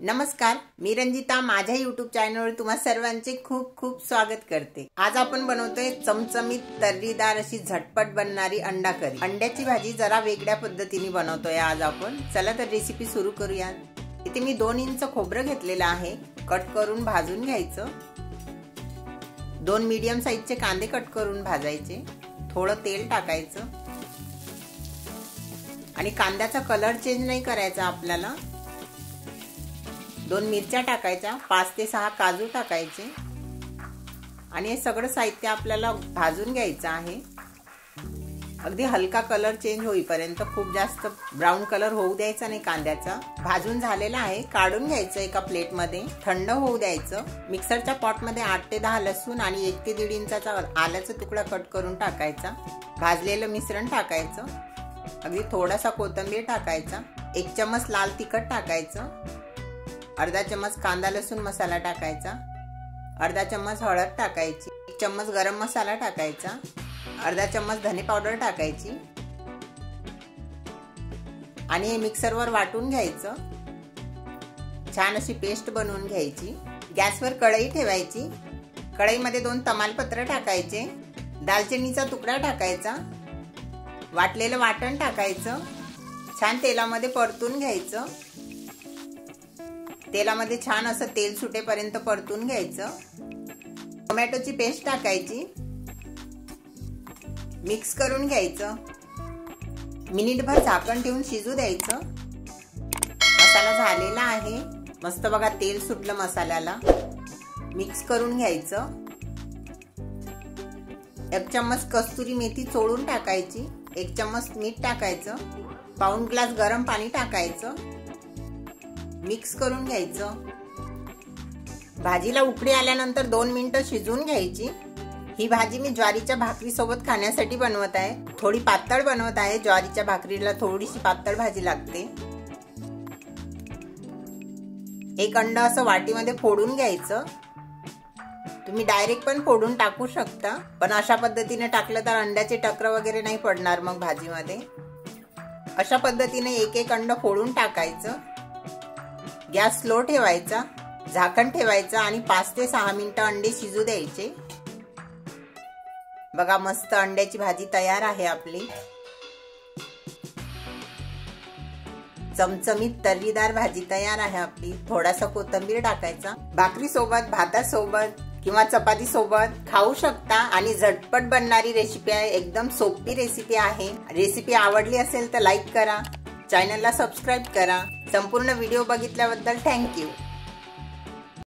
नमस्कार, मी रंजिता माझ्या YouTube चॅनलवर तुम्हा सर्वांचे खूप खूप स्वागत करते। आज आपण बनवतोय चमचमीत तर्रीदार अशी झटपट बनणारी अंडा करी। अंड्याची भाजी जरा वेगळ्या पद्धतीने बनवतोय आज आपण। चला तर रेसिपी सुरू करूया। इथे मी 2 इंच खोबरं घेतलेलं आहे, कट करून भाजून घ्यायचं। 2 मीडियम साइजचे कांदे कट करून भाजायचे। थोडं तेल टाकायचं आणि कांद्याचा कलर चेंज नाही करायचा आपल्याला। 2 मिरच्या टाकायच्या, 5 ते 6 काजू टाकायचे आणि हे सगळं साहित्य आपल्याला भाजून घ्यायचं आहे। अगदी हलका कलर चेंज होईपर्यंत, खूप जास्त ब्राउन कलर होऊ द्यायचा नाही कांद्याचा। भाजून झालेला आहे, काढून घ्यायचं एका प्लेट मध्ये, थंड होऊ द्यायचं। मिक्सरच्या पॉट मध्ये 8 ते 10 लसूण आणि 1 ते 1.5 इंचाचा आल्याचा तुकडा कट करून टाकायचा। भाजलेलं मिश्रण टाकायचं, अगदी थोडासा कोथिंबीर टाकायचा, 1 चम्मच लाल तिखट टाकायचं, अर्धा चम्मच कांदा लसूण मसाला टाकायचा, अर्धा चम्मच हळद टाकायची, 1 चम्मच गरम मसाला टाकायचा, अर्धा चम्मच धने पावडर टाकायची आणि हे मिक्सरवर वाटून घ्यायचं। छान अशी पेस्ट बनवून घ्यायची। गॅसवर कढई ठेवायची, कढईमध्ये 2 तमालपत्र टाकायचे, दालचिनीचा तुकडा टाकायचा, वाटलेलं वाटण टाकायचं, छान तेलामध्ये परतून घ्यायचं। तेलामध्ये छान असं तेल सुटेपर्यंत परतून घ्यायचं। टोमॅटोची पेस्ट टाकायची, मिक्स करून घ्यायचं, मिनिटभर झाकण ठेवून शिजू द्यायचं। मसाला झालेला आहे, मस्त बघा तेल सुटलं मसाल्याला। मिक्स करून घ्यायचं। 1 चम्मच कस्तुरी मेथी चोळून टाकायची, 1 चम्मच मीठ टाकायचं, पाऊण ग्लास गरम पाणी टाकायचं, मिक्स करून घ्यायचं। भाजीला उकळी आल्यानंतर 2 मिनिटं शिजवून घ्यायची। ही भाजी मी ज्वारीच्या भाकरी सोबत खाण्यासाठी बनवत आहे। थोडी पातळ बनवत आहे, ज्वारीच्या भाकरीला थोडीशी पातळ भाजी लागते। एक अंड असं वाटीमध्ये फोडून घ्यायचं। तुम्ही डायरेक्ट पण फोडून टाकू शकता, पण अशा पद्धतीने टाकलं तर अंड्याचे टकर वगैरे नाही पडणार मग भाजीमध्ये। अशा पद्धतीने एक अंड फोडून टाकायचं। गॅस स्लो ठेवायचा, झाकण ठेवायचं आणि 5 ते 6 मिनिटं अंडे शिजू द्यायचे। बघा मस्त अंड्याची भाजी तयार आहे आपली। चमचमीत तर्रीदार भाजी तयार आहे आपली। थोडासा कोथिंबीर टाकायचा, भाकरी सोबत, भातासोबत किंवा चपाती सोबत खाऊ शकता आणि झटपट बनणारी रेसिपी आहे। एकदम सोपी रेसिपी आहे। रेसिपी आवडली असेल तर लाईक करा, चॅनलला सबस्क्राइब करा। संपूर्ण व्हिडिओ बघितल्याबद्दल थँक्यू।